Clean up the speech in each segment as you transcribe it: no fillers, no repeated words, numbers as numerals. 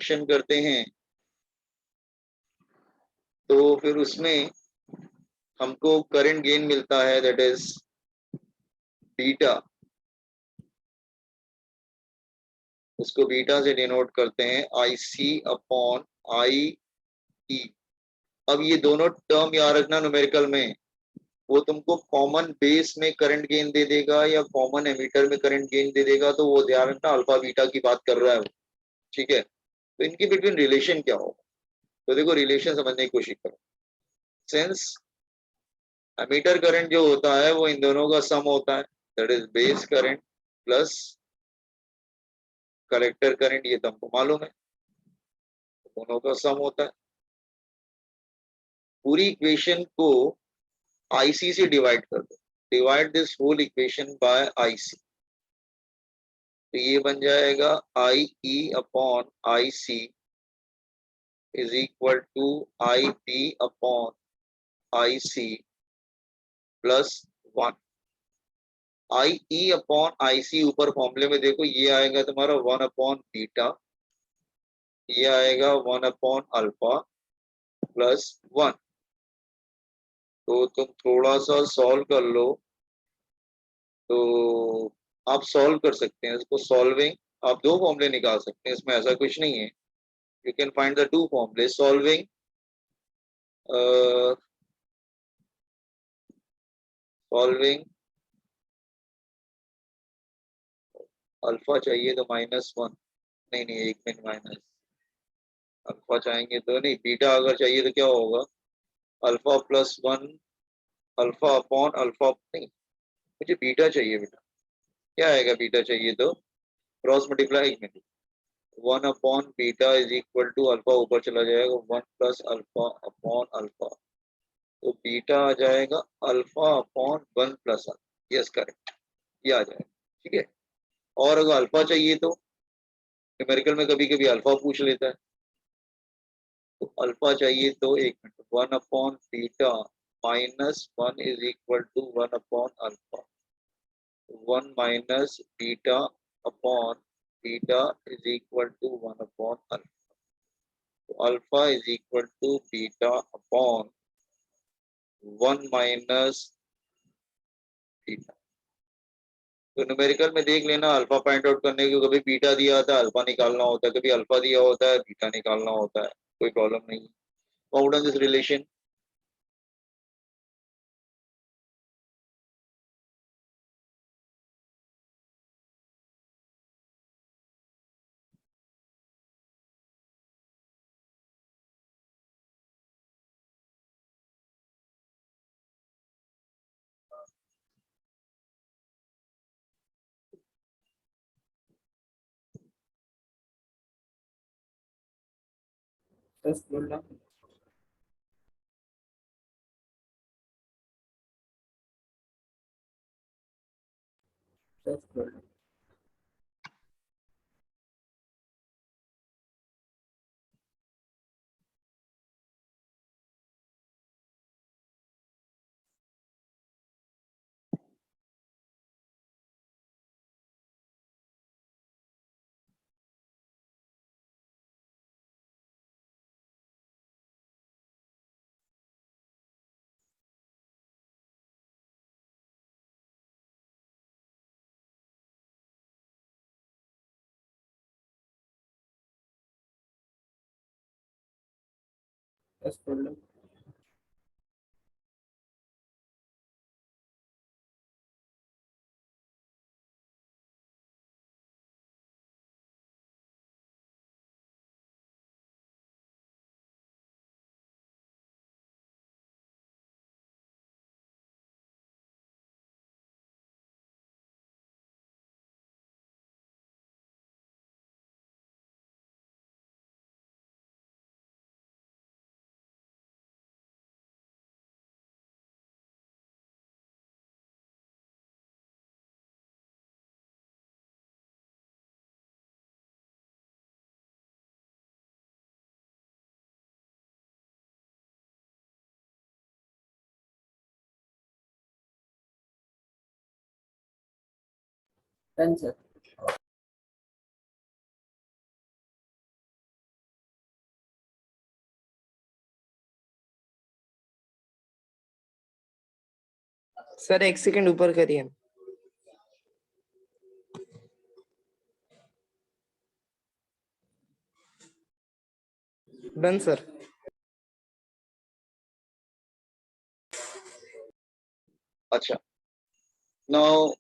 Connection करते हैं तो फिर उसमें हमको करंट गेन मिलता है, दैट इज बीटा। उसको बीटा से डिनोट करते हैं IC अपॉन IE। अब ये दोनों टर्म याद रखना न्यूमेरिकल में, वो तुमको कॉमन बेस में करंट गेन दे देगा या कॉमन एमीटर में करंट गेन दे देगा, तो वो ध्यान रखना अल्फा बीटा की बात कर रहा है वो, ठीक है। तो इनके बिटवीन रिलेशन क्या होगा, तो देखो रिलेशन समझने की कोशिश करो। सिंस एमीटर करंट जो होता है वो इन दोनों का सम होता है, that is base current plus collector current, ये तुमको मालूम है, दोनों का सम होता है। पूरी इक्वेशन को IC से डिवाइड कर दो, divide this whole equation by IC, तो ये बन जाएगा IE upon IC is equal to IB upon IC plus 1। IE upon IC ऊपर फॉर्मूले में देखो, ये आएगा तुम्हारा 1 अपॉन बीटा, ये आएगा 1 अपॉन अल्फा प्लस 1। तो तुम थोड़ा सा सॉल्व कर लो तो आप सॉल्व कर सकते हैं इसको। सॉल्विंग आप दो फॉर्मूले निकाल सकते हैं, इसमें ऐसा कुछ नहीं है। You can find the two फॉर्मूले सॉल्विंग सॉल्विंग अल्फा चाहिए तो -1, नहीं नहीं एक मिनट, माइनस अल्फा चाहेंगे तो नहीं, बीटा अगर चाहिए तो क्या होगा, alpha plus 1 alpha upon alpha, नहीं मुझे बीटा चाहिए बेटा, क्या आएगा बीटा चाहिए तो क्रॉस मल्टीप्लाई, एक minute, 1 upon beta is equal to alpha ऊपर चला जाएगा 1 प्लस अल्फा अपॉन अल्फा, तो बीटा आ जाएगा alpha upon 1 plus alpha, yes correct, ये आ जाएगा, ठीक है। और अगर अल्फा चाहिए तो न्यूमेरिकल में कभी कभी अल्फा पूछ लेता है, तो अल्फा चाहिए तो एक minute, 1 upon beta -1 is equal to 1 upon alpha, 1 minus beta upon beta is equal to 1 upon alpha, तो alpha is equal to beta upon 1 minus beta. तो न्यूमेरिकल में देख लेना, अल्फा फाइंड आउट करने को कभी बीटा दिया होता है अल्फा निकालना होता है, कभी अल्फा दिया होता है बीटा निकालना होता है, कोई प्रॉब्लम नहीं। Found this relation, Just roll up. Just roll up. Just roll up. Done, sir. Sir 1 second ऊपर करिए। Done sir. अच्छा, नाउ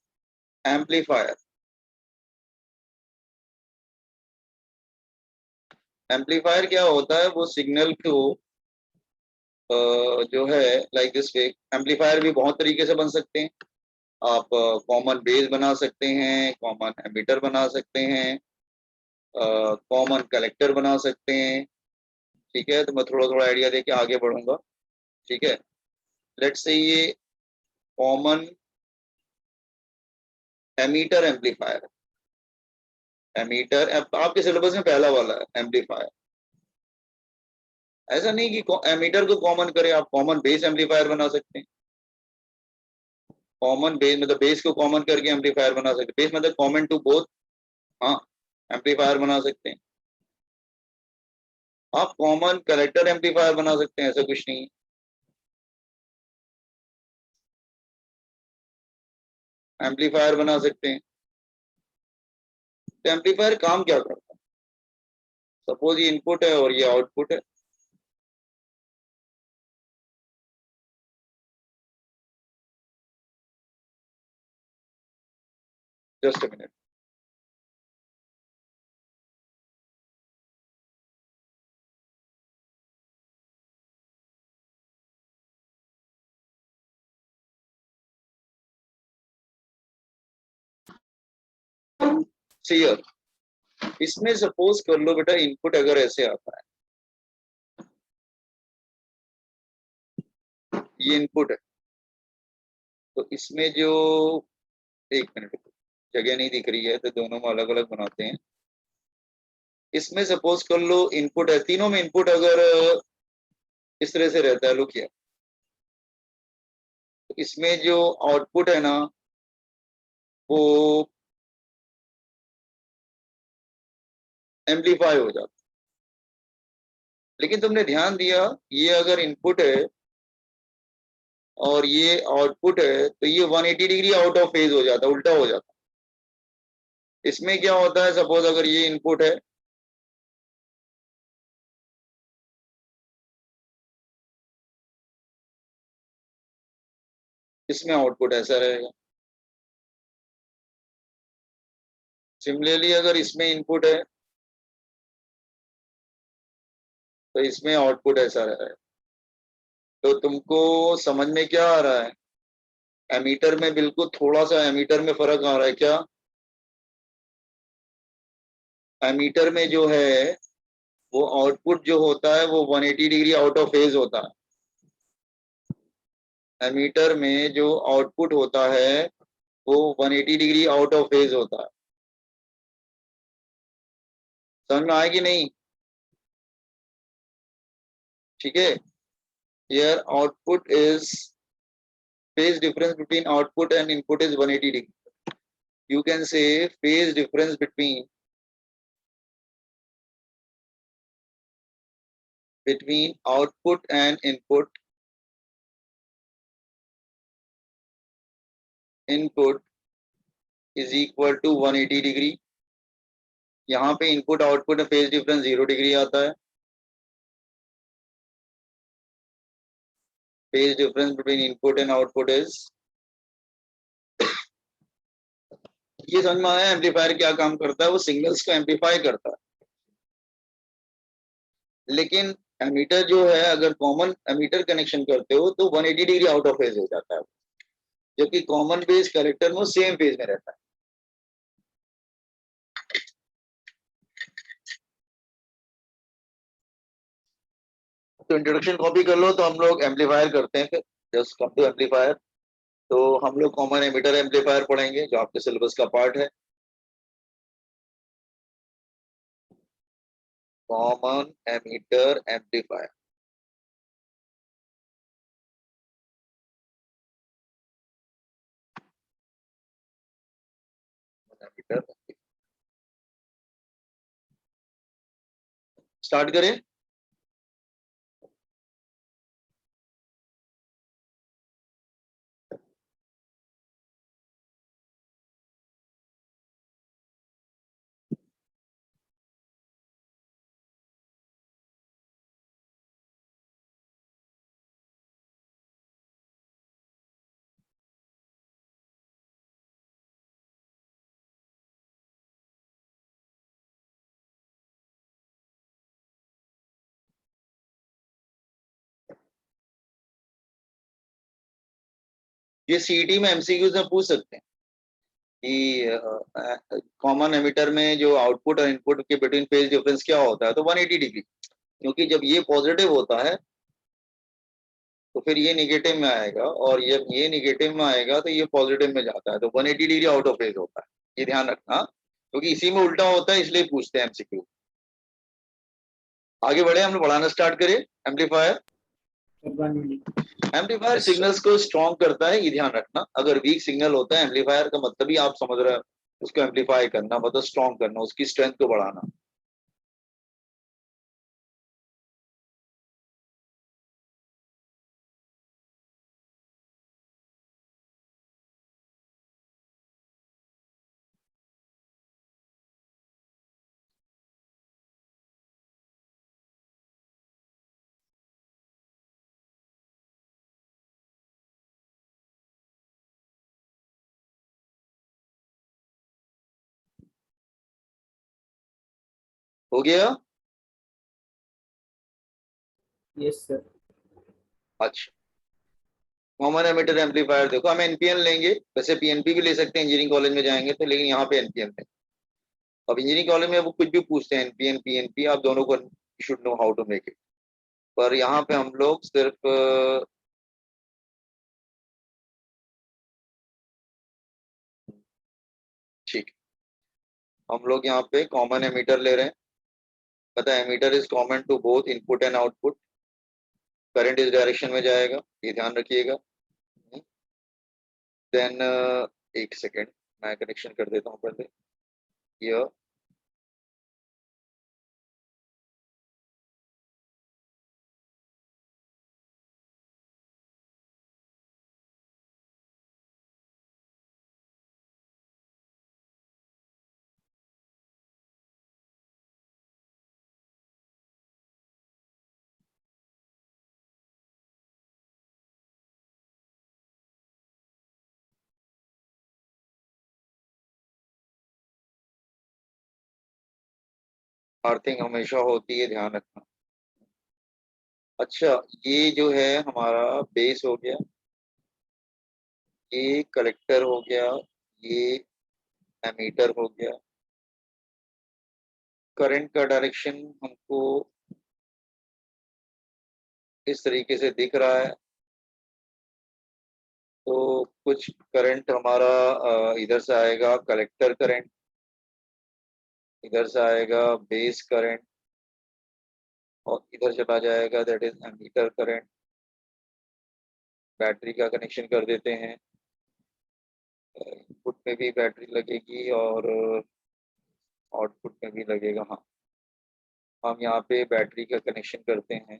एम्पलीफायर। एम्पलीफायर क्या होता है? वो सिग्नल को जो है लाइक दिस वे। एम्पलीफायर भी बहुत तरीके से बन सकते हैं। आप कॉमन बेस बना सकते हैं, कॉमन एमिटर बना सकते हैं, कॉमन कलेक्टर बना सकते हैं। ठीक है, तो मैं थोड़ा थोड़ा आइडिया देके आगे बढ़ूंगा। ठीक है, लेट्स से ये कॉमन एमीटर एम्पलीफायर। एमीटर आपके सिलेबस में पहला वाला है एम्पलीफायर। ऐसा नहीं कि एमीटर को कॉमन करें, आप कॉमन बेस एम्पलीफायर बना सकते हैं। कॉमन बेस मतलब बेस को कॉमन करके एम्पलीफायर बना सकते हैं। बेस मतलब कॉमन टू बोथ। हाँ, एम्पलीफायर बना सकते हैं। आप कॉमन कलेक्टर एम्पलीफायर बना सकते हैं, ऐसा कुछ नहीं है। एम्पलीफायर बना सकते हैं। तो एम्पलीफायर काम क्या करता है? सपोज ये इनपुट है और ये आउटपुट है। Just a minute. सीयर, इसमें सपोज कर लो बेटा, इनपुट अगर ऐसे आता है, ये इनपुट है, तो इसमें जो, एक मिनट, जगह नहीं दिख रही है तो दोनों में अलग अलग बनाते हैं। इसमें सपोज कर लो इनपुट है, तीनों में इनपुट अगर इस तरह से रहता है, लो किया, तो इसमें जो आउटपुट है ना, वो एम्पलीफाई हो जाता है। लेकिन तुमने ध्यान दिया, ये अगर इनपुट है और ये आउटपुट है, तो ये 180 डिग्री आउट ऑफ फेज हो जाता है, उल्टा हो जाता है। इसमें क्या होता है, सपोज अगर ये इनपुट है, इसमें आउटपुट ऐसा रहेगा। सिमिलरली अगर इसमें इनपुट है, तो इसमें आउटपुट ऐसा रहेगा। तो तुमको समझ में क्या आ रहा है? एमीटर में बिल्कुल थोड़ा सा एमीटर में फर्क आ रहा है क्या? एमीटर में जो है वो आउटपुट जो होता है वो 180 डिग्री आउट ऑफ फेज होता है। एमीटर में जो आउटपुट होता है वो 180 डिग्री आउट ऑफ फेज होता है। समझ में आएगी नहीं? ठीक है, here output is phase difference between output and input is 180 degree. You can say phase difference between output and input is equal to 180 degree. यहाँ पे इनपुट आउटपुट में फेज डिफरेंस 0 डिग्री आता है। Phase difference between input and output is, ये समझ में आया amplifier क्या काम करता है? वो सिग्नल्स को एम्पलीफाई करता है। लेकिन एमीटर जो है, अगर कॉमन एमीटर कनेक्शन करते हो तो 180 डिग्री आउट ऑफ फेज हो जाता है, जबकि कॉमन बेस कलेक्टर में सेम फेज में रहता है। तो इंट्रोडक्शन कॉपी कर लो, तो हम लोग एम्पलीफायर करते हैं। फिर जस्ट कम टू एम्पलीफायर, तो हम लोग कॉमन एमिटर एम्पलीफायर पढ़ेंगे जो आपके सिलेबस का पार्ट है। कॉमन एमिटर एम्पलीफायर, स्टार्ट करें। ये सीईटी में एमसीक्यूज में पूछ सकते हैं कि कॉमन एमिटर में जो आउटपुट और इनपुट के बिटवीन फेज डिफरेंस क्या होता है, तो 180 डिग्री, क्योंकि जब ये पॉजिटिव होता है तो फिर ये निगेटिव में आएगा, और जब ये निगेटिव में आएगा तो ये पॉजिटिव में जाता है, तो 180 डिग्री आउट ऑफ फेज होता है। ये ध्यान रखना, क्योंकि इसी में उल्टा होता है, इसलिए पूछते हैं एमसीक्यू। आगे बढ़े, हम लोग बढ़ाना स्टार्ट करें। Amplifier Sir, 1 minute. Amplifier Yes, sir. Signals को स्ट्रॉन्ग करता है, ये ध्यान रखना। अगर वीक सिग्नल होता है एम्पलीफायर का मतलब ही आप समझ रहे हो, उसको एम्पलीफाई करना मतलब स्ट्रॉन्ग करना, उसकी स्ट्रेंथ को बढ़ाना। हो गया? Yes, sir. अच्छा, कॉमन एमिटर एम्पलीफायर देखो, हम एनपीएन लेंगे, वैसे पीएनपी भी ले सकते हैं इंजीनियरिंग कॉलेज में जाएंगे तो, लेकिन यहाँ पे एनपीएन है। अब इंजीनियरिंग कॉलेज में वो कुछ भी पूछते हैं, एनपीएन पीएनपी, आप दोनों को should know how to make it. पर यहाँ पे हम लोग सिर्फ ठीक, हम लोग यहाँ पे कॉमन एमीटर ले रहे हैं। पता है emitter is common to both input and output, current इस डायरेक्शन में जाएगा, ये ध्यान रखिएगा। देन एक सेकेंड, मैं कनेक्शन कर देता हूँ पहले। ये अर्थिंग हमेशा होती है, ध्यान रखना। अच्छा, ये जो है हमारा बेस हो गया, ये कलेक्टर हो गया, ये एमीटर हो गया। करंट का डायरेक्शन हमको इस तरीके से दिख रहा है, तो कुछ करंट हमारा इधर से आएगा कलेक्टर करंट, इधर से आएगा बेस करंट, और इधर चला जाएगा that is emitter current. Battery का कनेक्शन कर देते हैं, इनपुट में भी बैटरी लगेगी और आउटपुट में भी लगेगा। हाँ, हम यहाँ पे बैटरी का कनेक्शन करते हैं।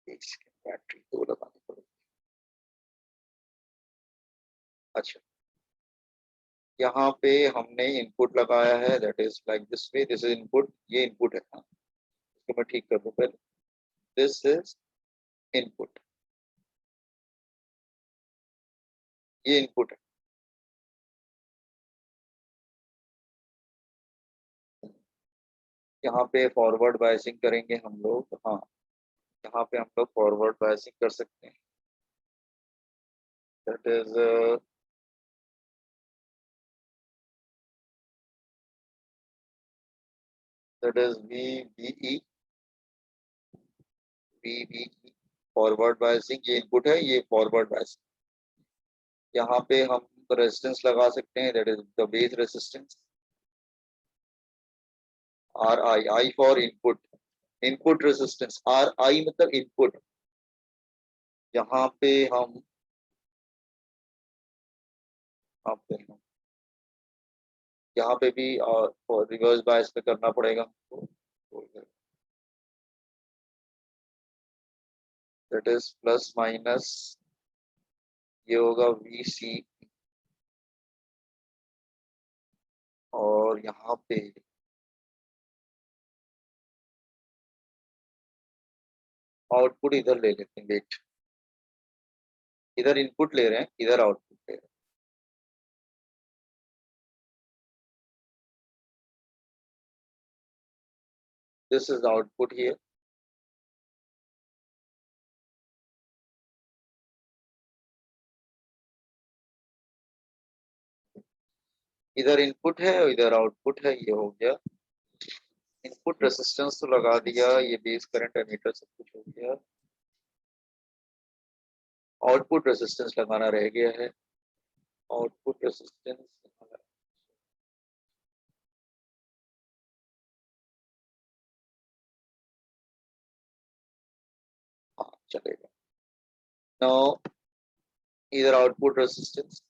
एक सेकेंड, बैटरी दो लगानी पड़ेगी। अच्छा, यहाँ पे हमने इनपुट लगाया है, that is like this way, this is input, ये इनपुट है। हाँ, इसको मैं ठीक कर दूं पहले, दिस इज इनपुट, ये इनपुट है। यहाँ पे फॉरवर्ड बायसिंग करेंगे हम लोग। हाँ, यहाँ पे हम लोग फॉरवर्ड बायसिंग कर सकते हैं, that is VBE, VBE forward biasing, ये इनपुट है, ये फॉरवर्ड बायसिंग। यहाँ पे हम रेजिस्टेंस लगा सकते हैं, that is the base resistance, RI, I for input, input resistance, RI मतलब इनपुट। यहाँ पे हम यहाँ पे भी रिवर्स बायस पे करना पड़ेगा हमको, दैट इज प्लस माइनस, ये होगा VC, और यहाँ पे आउटपुट इधर ले लेते हैं, वेट, इधर इनपुट ले रहे हैं, इधर आउटपुट ले रहे हैं। दिस इज आउटपुट हियर, इधर इनपुट है और इधर आउटपुट है, ये हो गया। इनपुट रेजिस्टेंस तो लगा दिया, ये बेस करंट एमीटर सब कुछ हो गया। आउटपुट रेजिस्टेंस लगाना रह गया है। आउटपुट रेजिस्टेंस हाँ चलेगा। नाउ इधर आउटपुट रेजिस्टेंस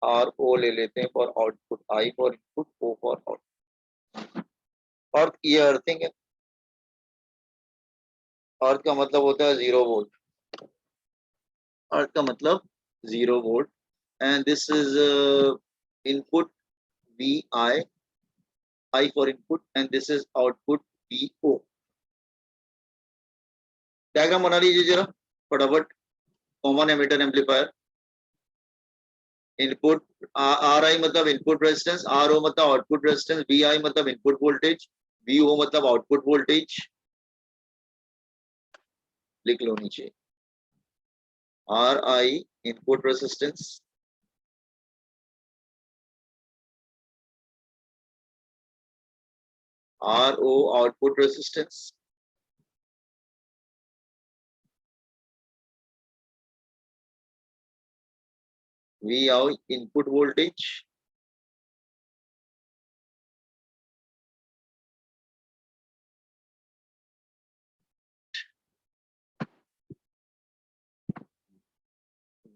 आर ओ ले लेते हैं for output, I for input, O for output. Earth, ये अर्थिंग है। अर्थ का मतलब होता है 0 वोल्ट। अर्थ का मतलब 0 volt. And this is input V I for input, and this is output V O. Diagram बना लीजिए जरा फटाफट। Common emitter amplifier, input R I मतलब इनपुट रेजिस्टेंस, आर ओ मतलब आउटपुट रेजिस्टेंस, वी आई मतलब इनपुट वोल्टेज, वी ओ मतलब output voltage. लिख लो नीचे, R I input resistance, R O output resistance, V I input voltage,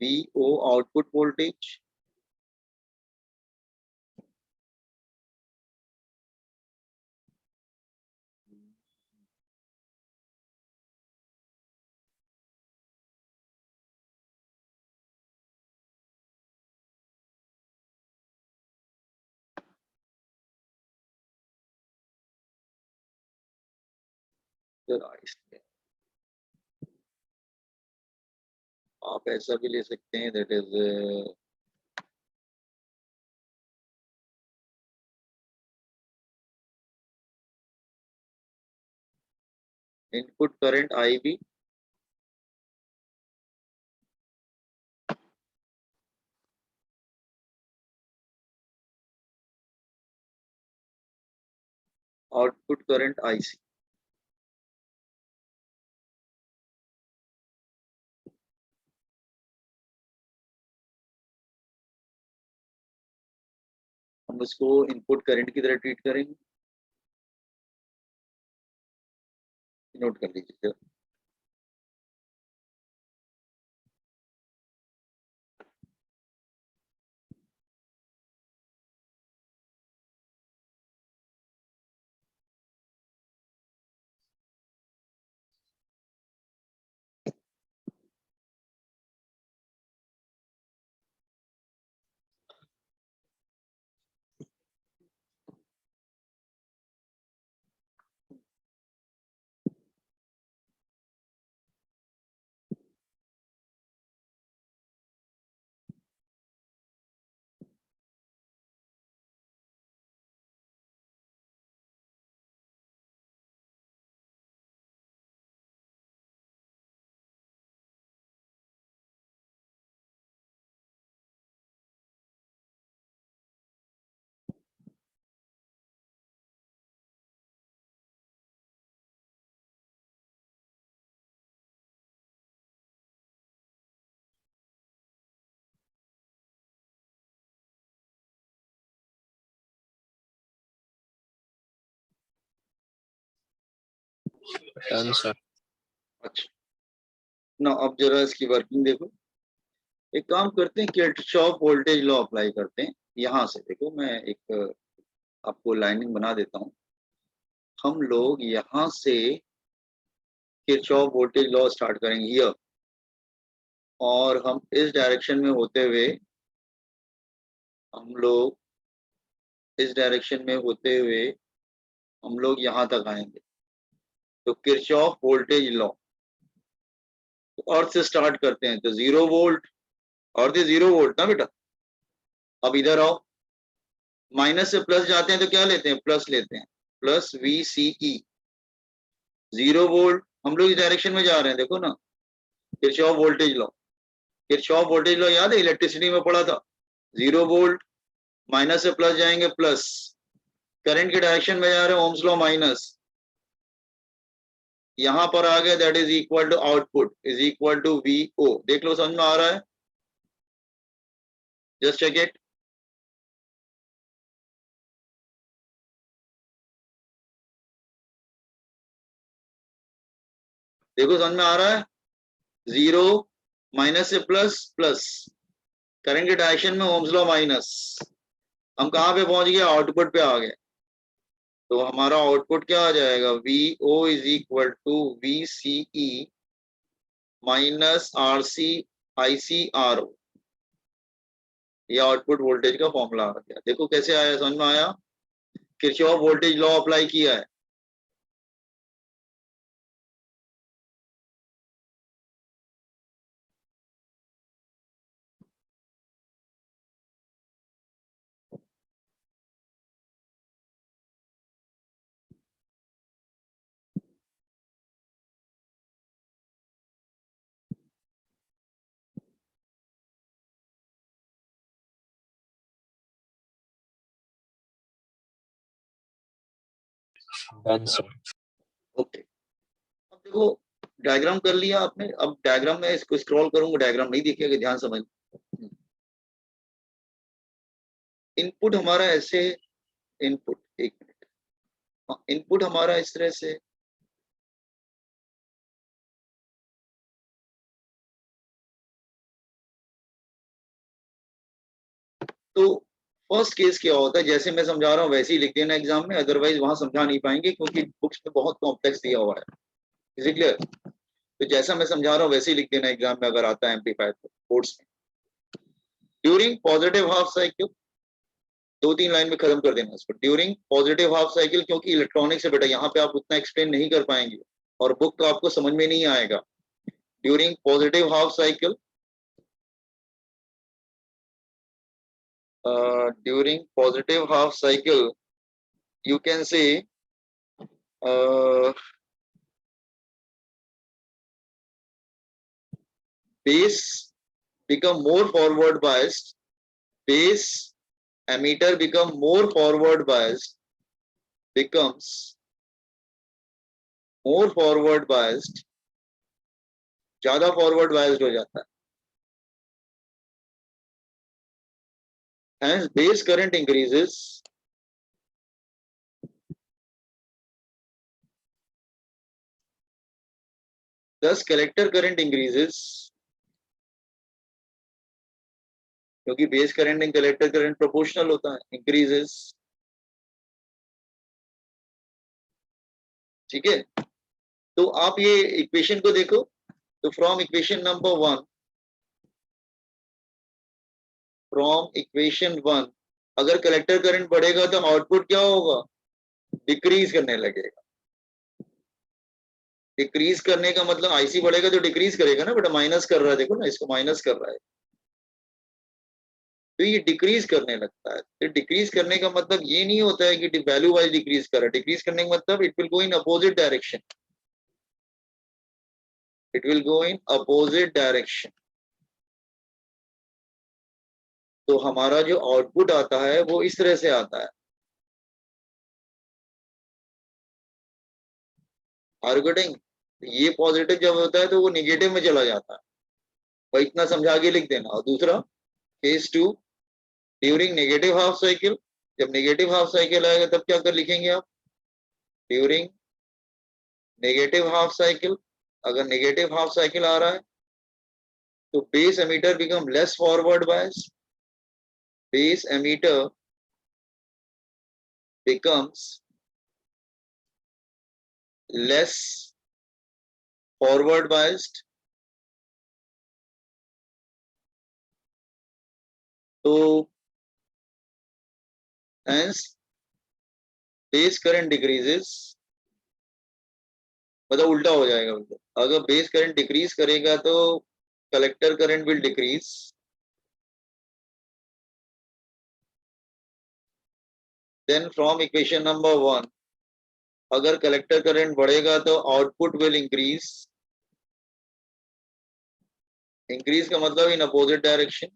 V O output voltage, आप ऐसा भी ले सकते हैं, that is input current I B, output current I C. हम इसको इनपुट करंट की तरह ट्रीट करेंगे, नोट कर लीजिए। सर। अच्छा, ना अब जरा इसकी वर्किंग देखो। एक काम करते हैं, किरचॉफ वोल्टेज लॉ अप्लाई करते हैं। यहां से देखो, मैं एक आपको लाइनिंग बना देता हूं। हम लोग यहां से किरचॉफ वोल्टेज लॉ स्टार्ट करेंगे हियर, और हम इस डायरेक्शन में होते हुए, हम लोग इस डायरेक्शन में होते हुए हम लोग यहां तक आएंगे। तो किरचॉफ वोल्टेज लॉ, तो अर्थ से स्टार्ट करते हैं। तो 0 वोल्ट, अर्थ 0 वोल्ट ना बेटा। अब इधर आओ, माइनस से प्लस जाते हैं तो क्या लेते हैं, प्लस लेते हैं, plus V C E. 0 volt, हम लोग इस डायरेक्शन में जा रहे हैं, देखो ना, Kirchhoff voltage law. Kirchhoff voltage law याद है, इलेक्ट्रिसिटी में पढ़ा था। 0 वोल्ट माइनस से प्लस जाएंगे प्लस, करंट के डायरेक्शन में जा रहे हैं ओम्स लॉ माइनस, यहां पर आ गया that is equal to output is equal to V O. देख लो समझ में आ रहा है, जस्ट चेक इट। देखो समझ में आ रहा है, जीरो माइनस से प्लस प्लस, करंट के डायरेक्शन में ओम्स लॉ माइनस, हम कहां पे पहुंच गए, आउटपुट पे आ गए। तो हमारा आउटपुट क्या आ जाएगा, V O is equal to V C E minus R C I C R O. ये आउटपुट वोल्टेज का फॉर्मूला आ गया। देखो कैसे आया, समझ में आया, किरचॉफ वोल्टेज लॉ अप्लाई किया है। ओके, अब देखो डायग्राम कर लिया आपने, अब डायग्राम में इसको स्क्रॉल करूंगा, डायग्राम नहीं देखिएगा, ध्यान समझ। इनपुट हमारा ऐसे, इनपुट एक मिनट, इनपुट हमारा इस तरह से, तो फर्स्ट केस क्या होता है, जैसे मैं समझा रहा हूँ वैसे ही लिख देना एग्जाम में, अदरवाइज वहां समझा नहीं पाएंगे क्योंकि बुक्स में बहुत कॉम्प्लेक्स दिया हुआ है। Is it clear? तो जैसा मैं समझा रहा हूँ वैसे ही लिख देना एग्जाम में अगर आता है एम्पलीफायर तो कोर्स में। ड्यूरिंग पॉजिटिव हाफ साइकिल, दो तीन लाइन में खत्म कर देना इसको। ड्यूरिंग पॉजिटिव हाफ साइकिल, क्योंकि इलेक्ट्रॉनिक्स है बेटा, यहाँ पे आप उतना एक्सप्लेन नहीं कर पाएंगे और बुक तो आपको समझ में नहीं आएगा। During positive half cycle, during positive half cycle you can say base become more forward biased, base emitter become more forward biased, becomes more forward biased, ज्यादा फॉरवर्ड बायस्ड हो जाता है, hence base current increases, thus collector current increases, क्योंकि base current and collector current proportional होता है, increases. ठीक है, तो आप ये इक्वेशन को देखो, तो from equation number 1, from equation 1 अगर कलेक्टर करंट बढ़ेगा तो आउटपुट क्या होगा, डिक्रीज करने लगेगा। डिक्रीज करने का मतलब आईसी बढ़ेगा तो डिक्रीज करेगा ना बेटा, माइनस कर रहा है, देखो ना इसको माइनस कर रहा है, तो ये डिक्रीज करने लगता है। तो डिक्रीज करने का मतलब ये नहीं होता है कि वैल्यू वाइज डिक्रीज कर रहा है, डिक्रीज करने का मतलब it will go in opposite direction, it will go in opposite direction. तो हमारा जो आउटपुट आता है वो इस तरह से आता है। Are getting? ये पॉजिटिव जब होता है तो वो निगेटिव में चला जाता है, भाई इतना समझा के लिख देना। और दूसरा case 2, during negative half cycle, जब नेगेटिव हाफ साइकिल आएगा तब क्या कर लिखेंगे आप, ड्यूरिंग नेगेटिव हाफ साइकिल, अगर नेगेटिव हाफ साइकिल आ रहा है तो base emitter become less forward bias, base emitter becomes less forward biased, तो hence base current decreases, मतलब उल्टा हो जाएगा। अगर बेस करंट डिक्रीज करेगा तो collector current will decrease, then from equation number 1 अगर कलेक्टर करंट बढ़ेगा तो आउटपुट विल इंक्रीज, इंक्रीज का मतलब इन अपोजिट डायरेक्शन,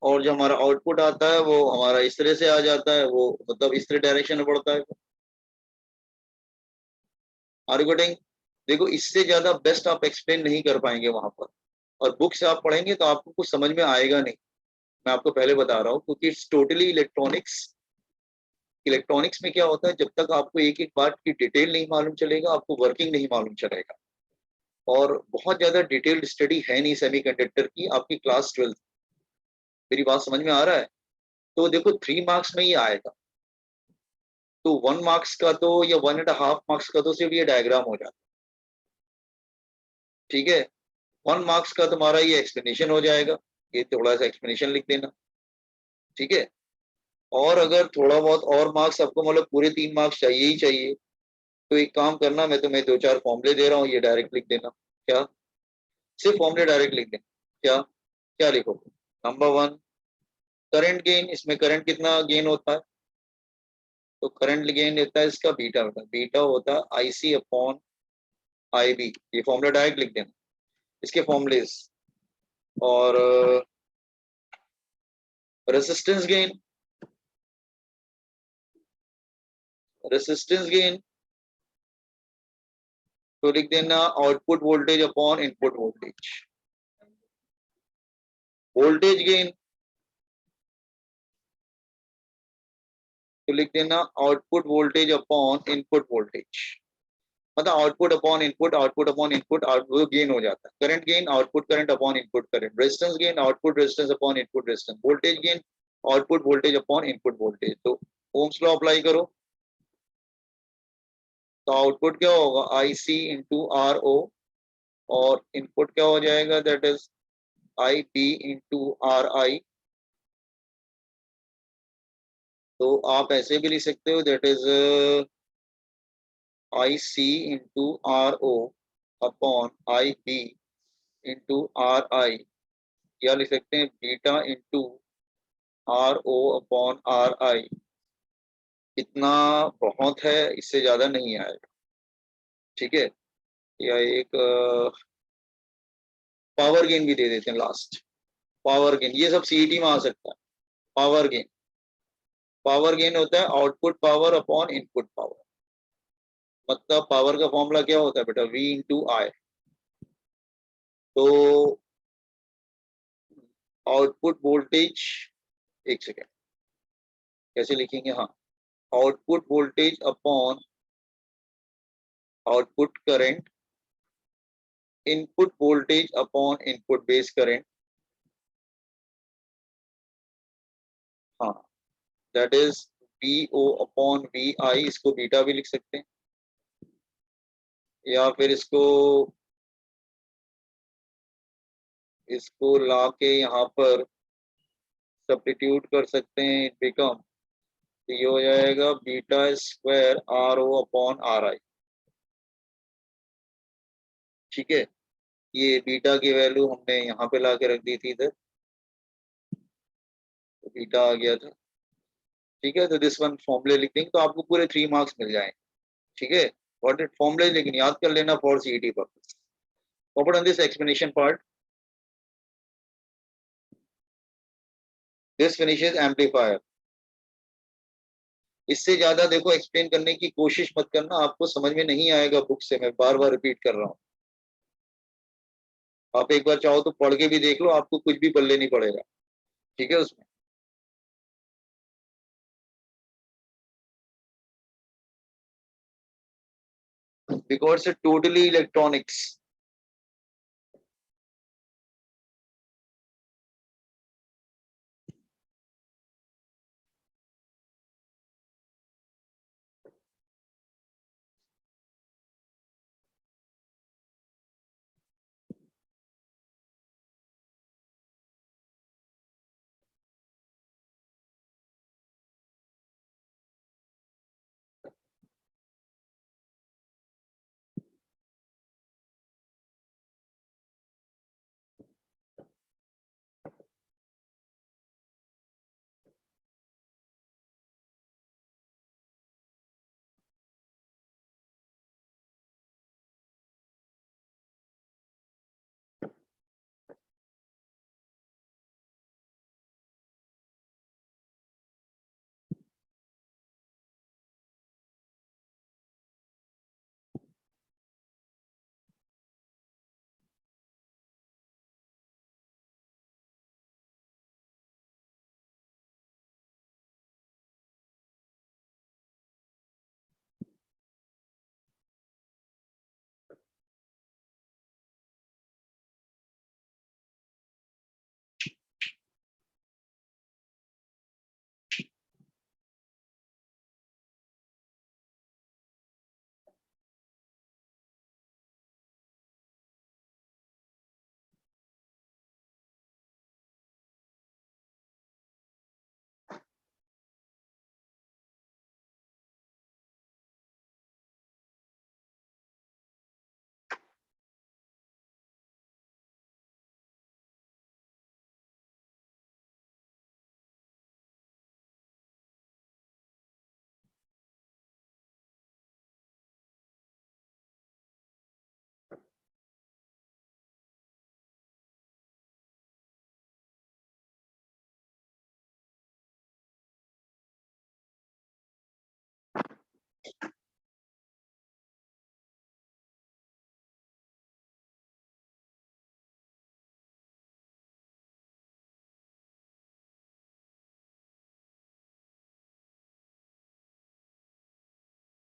और जो हमारा आउटपुट आता है वो हमारा इस तरह से आ जाता है, वो मतलब इस तरह डायरेक्शन में बढ़ता है। Are you getting? देखो इससे ज्यादा बेस्ट आप एक्सप्लेन नहीं कर पाएंगे वहां पर, और बुक से आप पढ़ेंगे तो आपको कुछ समझ में आएगा नहीं। मैं आपको पहले बता रहा हूँ, क्योंकि इट्स टोटली इलेक्ट्रॉनिक्स। इलेक्ट्रॉनिक्स में क्या होता है, जब तक आपको एक एक बात की डिटेल नहीं मालूम चलेगा, आपको वर्किंग नहीं मालूम चलेगा। और बहुत ज्यादा डिटेल्ड स्टडी है नहीं सेमीकंडक्टर की, आपकी क्लास 12। मेरी बात समझ में आ रहा है? तो देखो 3 मार्क्स में ही आएगा, तो 1 मार्क्स का तो या 1.5 मार्क्स का तो सिर्फ ये डायग्राम हो जाता है। ठीक है, 1 मार्क्स का तुम्हारा ये एक्सप्लेनेशन हो जाएगा, ये थोड़ा सा एक्सप्लेनेशन लिख देना। ठीक है, और अगर थोड़ा बहुत और मार्क्स आपको मतलब पूरे 3 मार्क्स चाहिए ही चाहिए, तो एक काम करना, मैं तुम्हें 2-4 फॉर्मूले दे रहा हूँ, ये डायरेक्ट लिख देना। क्या? सिर्फ फॉर्मूले डायरेक्ट लिख देना। क्या क्या लिखोगे? Number 1, current gain. इसमें करंट कितना गेन होता है? तो करंट गेन होता है इसका बीटा, होता है बीटा होता है IC अपॉन IB। ये फॉर्मूला डायरेक्ट लिख देना, इसके फॉर्मूलेस। और रेसिस्टेंस गेन, रेसिस्टेंस गेन तो लिख देना output voltage upon input voltage. Voltage gain तो लिख देना output voltage upon input voltage. मतलब output upon input output gain हो जाता है। Current gain output current upon input current. Resistance gain output resistance upon input resistance. Voltage gain output voltage upon input voltage. तो ohm's law apply करो, तो output क्या होगा? IC into RO, और input क्या हो जाएगा? That is IB into RI। तो आप ऐसे भी लिख सकते हो, that is IC into RO upon IB into RI, या लिख सकते हैं beta into RO upon RI। इतना बहुत है, इससे ज्यादा नहीं आएगा। ठीक है, या एक पावर गेन भी दे देते हैं लास्ट। पावर गेन ये सब CET में आ सकता है। पावर गेन, पावर गेन होता है output power upon input power. मतलब पावर का फॉर्मूला क्या होता है बेटा? V into I। तो आउटपुट वोल्टेज, एक सेकेंड, कैसे लिखेंगे? हाँ, output voltage upon output current, input voltage upon input base current. हाँ, that is VO upon VI। इसको बीटा भी लिख सकते हैं, या फिर इसको इसको ला के यहाँ पर सब्स्टिट्यूट कर सकते हैं। इट बिकम, तो ये हो जाएगा beta square RO upon RI। ठीक है, ये बीटा की वैल्यू हमने यहाँ पे ला के रख दी थी इधर, तो बीटा आ गया था। ठीक है, तो दिस वन फॉर्मूले लिख देंगे तो आपको पूरे 3 मार्क्स मिल जाएंगे। ठीक है, व्हाट इट फॉर्मूले, लेकिन याद कर लेना for CET purpose. Open on this explanation part, this finishes amplifier. इससे ज्यादा देखो एक्सप्लेन करने की कोशिश मत करना, आपको समझ में नहीं आएगा बुक से। मैं बार बार रिपीट कर रहा हूँ, आप एक बार चाहो तो पढ़ के भी देख लो, आपको कुछ भी पल्ले नहीं पड़ेगा। ठीक है, उसमें बिकॉज इट टोटली इलेक्ट्रॉनिक्स।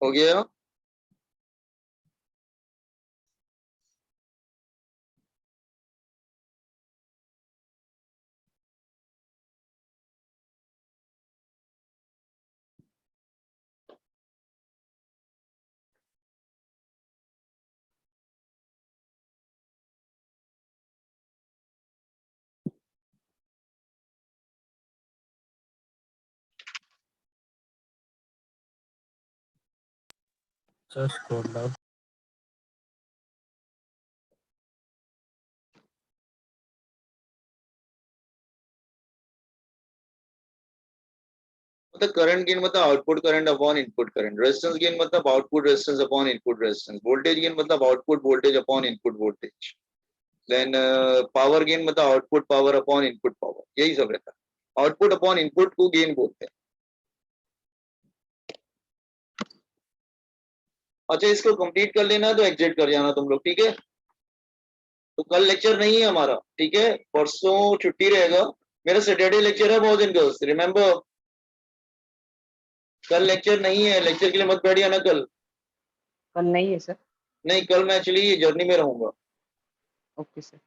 हो गया? Just scroll down. मतलब करंट गेन मतलब output current upon input current, resistance gain मतलब output resistance upon input resistance, voltage gain मतलब output voltage upon input voltage, then power gain मतलब output power upon input power, यही सब रहता है। Output upon input को gain बोलते हैं। अच्छा, इसको कंप्लीट कर लेना तो एग्जिट कर जाना तुम लोग, ठीक है? तो कल लेक्चर नहीं है हमारा, ठीक है? परसों छुट्टी रहेगा। मेरा सैटरडे लेक्चर है बॉयज एंड गर्ल्स, रिमेंबर। कल लेक्चर नहीं है, लेक्चर के लिए मत बैठिए ना कल। कल नहीं है सर। नहीं, कल मैं एक्चुअली जर्नी में रहूंगा। Okay sir.